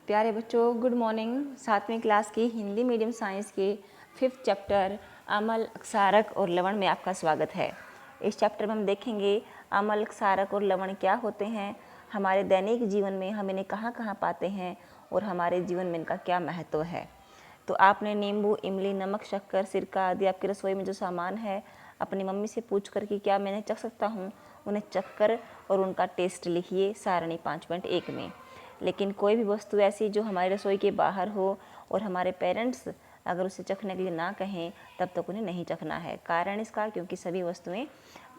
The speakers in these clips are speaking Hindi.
प्यारे बच्चों, गुड मॉर्निंग। 7वीं क्लास की हिंदी मीडियम साइंस के 5th चैप्टर अम्ल, क्षारक और लवण में आपका स्वागत है। इस चैप्टर में हम देखेंगे अम्ल, क्षारक और लवण क्या होते हैं, हमारे दैनिक जीवन में हम इन्हें कहाँ कहाँ पाते हैं और हमारे जीवन में इनका क्या महत्व है। तो आपने नींबू, इमली, नमक, शक्कर, सिरका आदि आपकी रसोई में जो सामान है अपनी मम्मी से पूछ कर कि क्या मैं चख सकता हूँ, उन्हें चख कर और उनका टेस्ट लिखिए सारणी 5.1 में। लेकिन कोई भी वस्तु ऐसी जो हमारी रसोई के बाहर हो और हमारे पेरेंट्स अगर उसे चखने के लिए ना कहें तब तक उन्हें नहीं चखना है। कारण इसका क्योंकि सभी वस्तुएं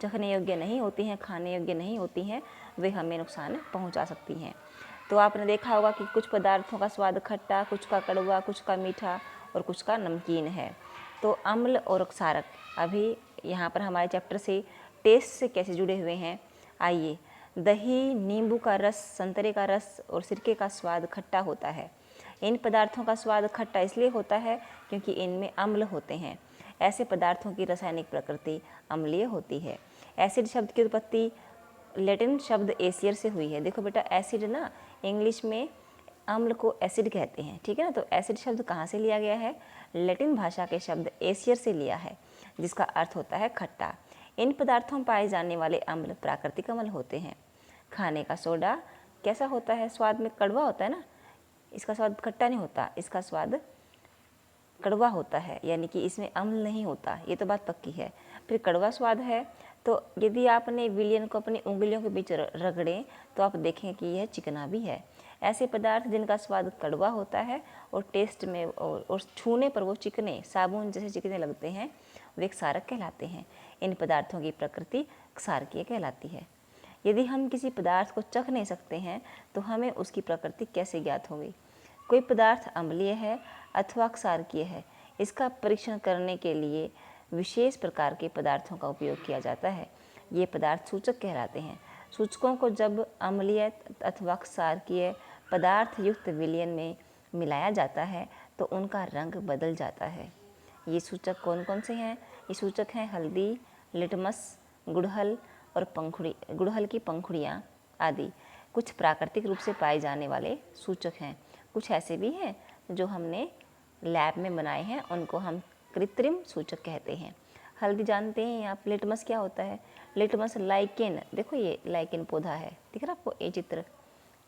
चखने योग्य नहीं होती हैं, खाने योग्य नहीं होती हैं, वे हमें नुकसान पहुंचा सकती हैं। तो आपने देखा होगा कि कुछ पदार्थों का स्वाद खट्टा, कुछ का कड़वा, कुछ का मीठा और कुछ का नमकीन है। तो अम्ल और क्षारक अभी यहाँ पर हमारे चैप्टर से टेस्ट से कैसे जुड़े हुए हैं, आइए। दही, नींबू का रस, संतरे का रस और सिरके का स्वाद खट्टा होता है। इन पदार्थों का स्वाद खट्टा इसलिए होता है क्योंकि इनमें अम्ल होते हैं। ऐसे पदार्थों की रासायनिक प्रकृति अम्लीय होती है। एसिड शब्द की उत्पत्ति लैटिन शब्द एसियर से हुई है। देखो बेटा, एसिड ना इंग्लिश में अम्ल को एसिड कहते हैं, ठीक है ना। तो एसिड शब्द कहाँ से लिया गया है? लैटिन भाषा के शब्द एसियर से लिया है, जिसका अर्थ होता है खट्टा। इन पदार्थों में पाए जाने वाले अम्ल प्राकृतिक अम्ल होते हैं। खाने का सोडा कैसा होता है? स्वाद में कड़वा होता है ना, इसका स्वाद खट्टा नहीं होता, इसका स्वाद कड़वा होता है, यानी कि इसमें अम्ल नहीं होता, ये तो बात पक्की है। फिर कड़वा स्वाद है, तो यदि आपने विलियन को अपनी उंगलियों के बीच रगड़ें तो आप देखें कि यह चिकना भी है। ऐसे पदार्थ जिनका स्वाद कड़वा होता है और टेस्ट में और छूने पर वो चिकने, साबुन जैसे चिकने लगते हैं, वे क्षारक कहलाते हैं। इन पदार्थों की प्रकृति क्षारकीय कहलाती है। यदि हम किसी पदार्थ को चख नहीं सकते हैं तो हमें उसकी प्रकृति कैसे ज्ञात होगी? कोई पदार्थ अम्लीय है अथवा क्षारकीय है, इसका परीक्षण करने के लिए विशेष प्रकार के पदार्थों का उपयोग किया जाता है। ये पदार्थ सूचक कहलाते हैं। सूचकों को जब अम्लीय अथवा क्षारकीय पदार्थ युक्त विलयन में मिलाया जाता है तो उनका रंग बदल जाता है। ये सूचक कौन कौन से हैं? ये सूचक हैं हल्दी, लिटमस, गुड़हल और गुड़हल की पंखुड़ियाँ आदि। कुछ प्राकृतिक रूप से पाए जाने वाले सूचक हैं, कुछ ऐसे भी हैं जो हमने लैब में बनाए हैं, उनको हम कृत्रिम सूचक कहते हैं। हल्दी जानते हैं आप। लिटमस क्या होता है? लिटमस लाइकेन, देखो ये लाइकेन पौधा है, दिख रहा आपको ये चित्र,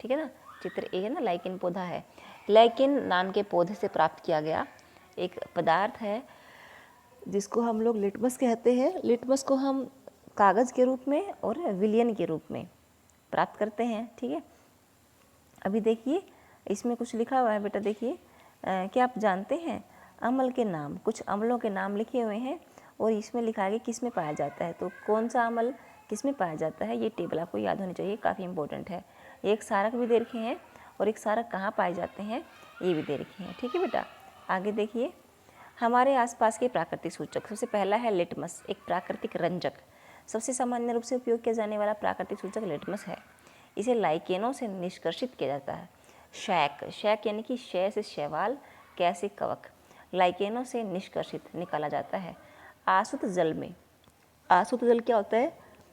ठीक है ना, चित्र ए है ना, लाइकेन पौधा है। लाइकेन नाम के पौधे से प्राप्त किया गया एक पदार्थ है जिसको हम लोग लिटमस कहते हैं। लिटमस को हम कागज़ के रूप में और विलियन के रूप में प्राप्त करते हैं, ठीक है। अभी देखिए इसमें कुछ लिखा हुआ है बेटा, देखिए क्या आप जानते हैं अम्ल के नाम? कुछ अम्लों के नाम लिखे हुए हैं और इसमें लिखा है कि किस में पाया जाता है। तो कौन सा अम्ल किस में पाया जाता है, ये टेबल आपको याद होनी चाहिए, काफ़ी इंपॉर्टेंट है। एक क्षारक भी दे रखे हैं और एक क्षारक कहाँ पाए जाते हैं ये भी दे रखे हैं, ठीक है बेटा। आगे देखिए, हमारे आसपास के प्राकृतिक सूचक। सबसे पहला है लिटमस, एक प्राकृतिक रंजक। सबसे सामान्य रूप से उपयोग किया जाने वाला प्राकृतिक सूचक लिटमस है। इसे लाइकेनों से निष्कर्षित किया जाता है। शैक यानी कि शय से शैवाल, कै से कवक, लाइकेनों से निष्कर्षित निकाला जाता है। आसुत जल में, आसुत जल क्या होता है?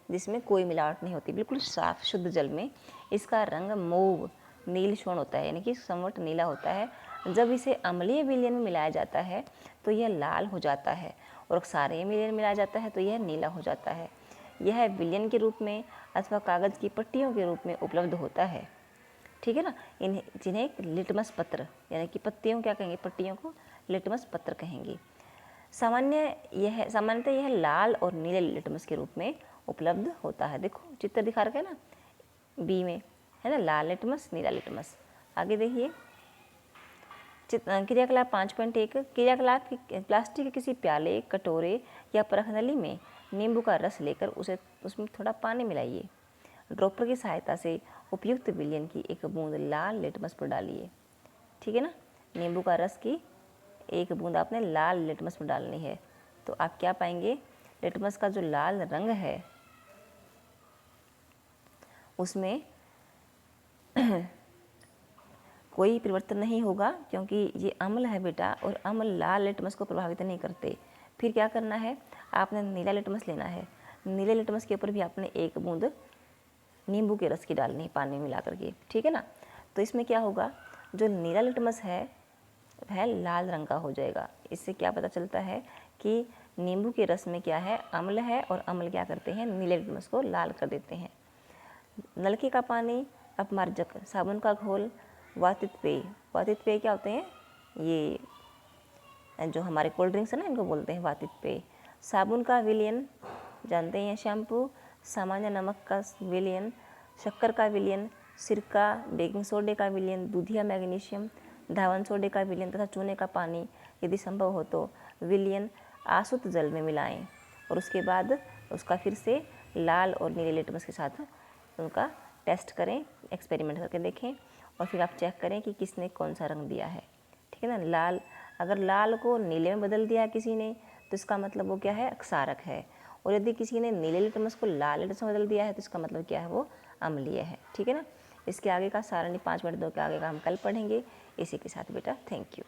जिसमें कोई मिलावट नहीं होती, बिल्कुल साफ शुद्ध जल में इसका रंग मौव नील स्वर्ण होता है, यानी कि समवट नीला होता है। जब इसे अम्लीय विलयन में मिलाया जाता है तो यह लाल हो जाता है और क्षारीय विलयन में मिलाया जाता है तो यह नीला हो जाता है। यह विलयन के रूप में अथवा कागज़ की पट्टियों के रूप में उपलब्ध होता है, ठीक है ना। जिन्हें लिटमस पत्र यानी कि पत्तियों क्या कहेंगे, पट्टियों को लिटमस पत्र कहेंगे। सामान्यतः यह लाल और नीले लिटमस के रूप में उपलब्ध होता है। देखो चित्र दिखा रखा है ना, बी में है ना, लाल लिटमस, नीला लिटमस। आगे देखिए क्रियाकलाप 5.1। क्रियाकलाप की प्लास्टिक के किसी प्याले, कटोरे या परखनली में नींबू का रस लेकर उसमें थोड़ा पानी मिलाइए। ड्रॉपर की सहायता से उपयुक्त विलयन की एक बूंद लाल लिटमस पर डालिए, ठीक है ना। नींबू का रस की एक बूंद आपने लाल लिटमस पर डालनी है तो आप क्या पाएंगे? लिटमस का जो लाल रंग है उसमें कोई परिवर्तन नहीं होगा क्योंकि ये अम्ल है बेटा, और अम्ल लाल लिटमस को प्रभावित नहीं करते। फिर क्या करना है? आपने नीला लिटमस लेना है। नीले लिटमस के ऊपर भी आपने एक बूंद नींबू के रस की डालनी है पानी मिला करके, ठीक है ना। तो इसमें क्या होगा? जो नीला लिटमस है वह लाल रंग का हो जाएगा। इससे क्या पता चलता है कि नींबू के रस में क्या है, अम्ल है, और अम्ल क्या करते हैं, नीले लिटमस को लाल कर देते हैं। नलके का पानी, अपमार्जक, साबुन का घोल, वातित पेय। वातित पेय क्या होते हैं, ये जो हमारे कोल्ड ड्रिंक्स है ना, इनको बोलते हैं वातित पेय। साबुन का विलयन, जानते हैं शैम्पू। सामान्य नमक का विलयन, शक्कर का विलयन, सिरका, बेकिंग सोडे का विलयन, दूधिया मैग्नीशियम, धावन सोडे का विलयन तथा चूने का पानी यदि संभव हो तो विलयन आसुत जल में मिलाएं और उसके बाद उसका फिर से लाल और नीले लिटमस के साथ उनका टेस्ट करें, एक्सपेरिमेंट करके देखें और फिर आप चेक करें कि किसने कौन सा रंग दिया है। ठीक है ना। लाल, अगर लाल को नीले में बदल दिया किसी ने तो इसका मतलब वो क्या है, क्षारक है। और यदि किसी ने नीले लिटमस को लाल लिटमस में बदल दिया है तो इसका मतलब क्या है, वो अम्लीय है। ठीक है ना। इसके आगे का सारणी 5 मिनट 2 के आगे का हम कल पढ़ेंगे। इसी के साथ बेटा थैंक यू।